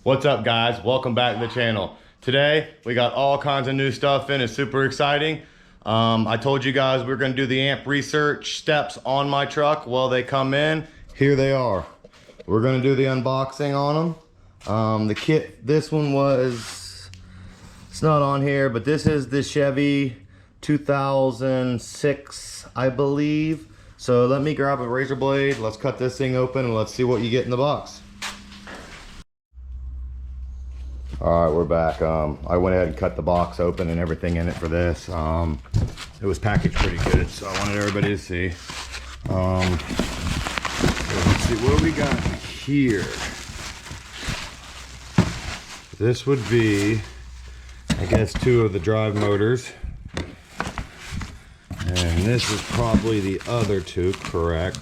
What's up, guys? Welcome back to the channel. Today we got all kinds of new stuff in. It's super exciting. I told you guys we are going to do the amp research steps on my truck. Well, they come in. Here they are. We're going to do the unboxing on them. The kit, this one was, it's not on here, but this is the Chevy 2006, I believe. So let me grab a razor blade. Let's cut this thing open and let's see what you get in the box. All right, we're back. I went ahead and cut the box open and everything in it for this. It was packaged pretty good, so I wanted everybody to see. So let's see what we got here. This would be, I guess, 2 of the drive motors. And this is probably the other 2, correct?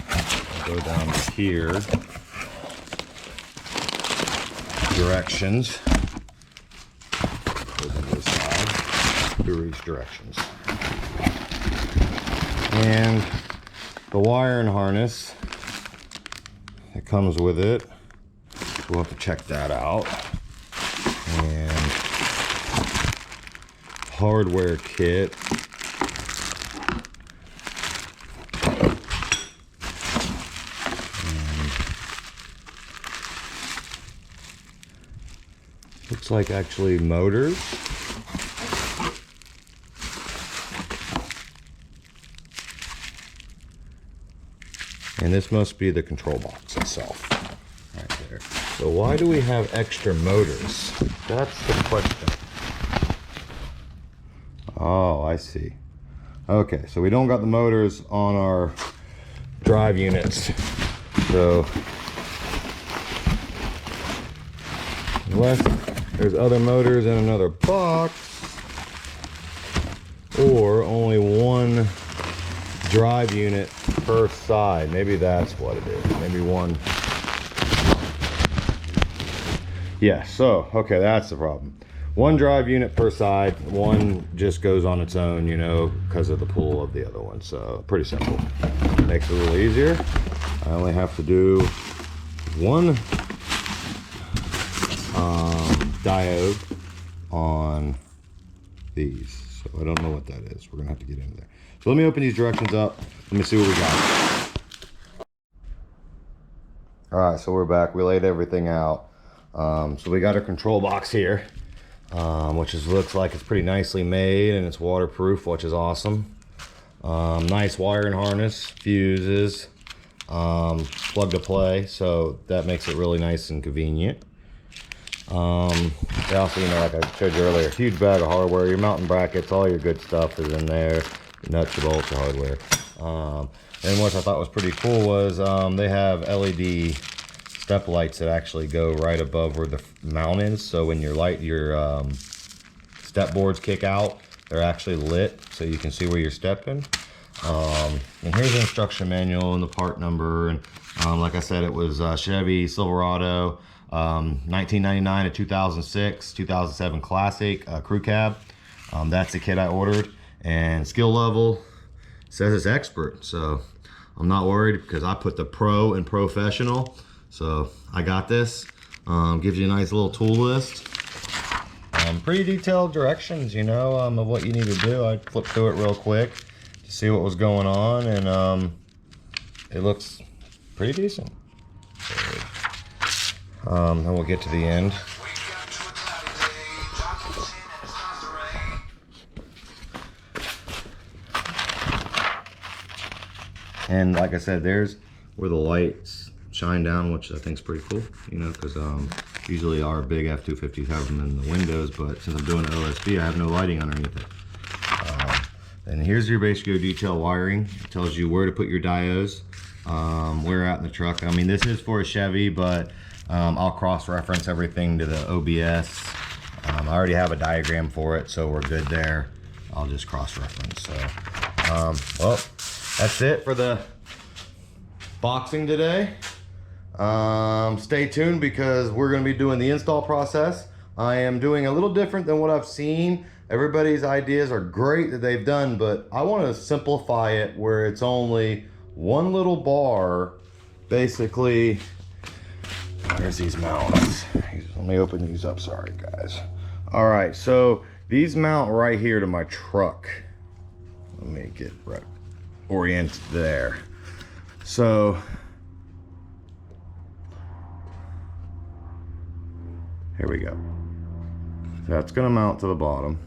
I'll go down to here. Directions. Open this side. Through each directions. And the wire and harness that comes with it. We'll have to check that out. And hardware kit. Looks like actually motors. And this must be the control box itself. Right there. So why do we have extra motors? That's the question. Oh, I see. Okay, so we don't got the motors on our drive units. So unless there's other motors in another box, or only one drive unit per side. Maybe that's what it is. Maybe one. Yeah, so, okay, that's the problem. One drive unit per side, one just goes on its own, you know, because of the pull of the other one. So, pretty simple. Makes it a little easier. I only have to do one diode on these, so I don't know what that is. We're gonna have to get in there. So let me open these directions up. Let me see what we got. All right, so we're back. We laid everything out. So we got our control box here, which looks like it's pretty nicely made and it's waterproof, which is awesome. Nice wire and harness, fuses, plug to play, so that makes it really nice and convenient. They also, you know, like I showed you earlier, huge bag of hardware. Your mountain brackets, all your good stuff is in there. Your nuts, your bolts, your hardware. And what I thought was pretty cool was they have LED step lights that actually go right above where the mount is. So when your step boards kick out, they're actually lit, so you can see where you're stepping. And here's the instruction manual and the part number. And like I said, it was Chevy Silverado. 1999 to 2006, 2007 Classic crew cab. That's the kit I ordered, and skill level says it's expert, so I'm not worried because I put the pro and professional, so I got this. Gives you a nice little tool list. Pretty detailed directions, you know, of what you need to do. I flipped through it real quick to see what was going on, and it looks pretty decent. And we'll get to the end. And like I said, there's where the lights shine down, which I think is pretty cool, you know, because usually our big F-250s have them in the windows, but since I'm doing OSB, I have no lighting underneath it. And here's your basic detail wiring. It tells you where to put your diodes, where out in the truck. I mean, this is for a Chevy, but I'll cross-reference everything to the OBS. I already have a diagram for it, so we're good there. I'll just cross-reference. So, well, that's it for the boxing today. Stay tuned because we're going to be doing the install process. I am doing a little different than what I've seen. Everybody's ideas are great that they've done, but I want to simplify it where it's only one little bar basically There's these mounts. Let me open these up, sorry guys. All right, so these mount right here to my truck. Let me get right oriented there. So here we go. That's gonna mount to the bottom.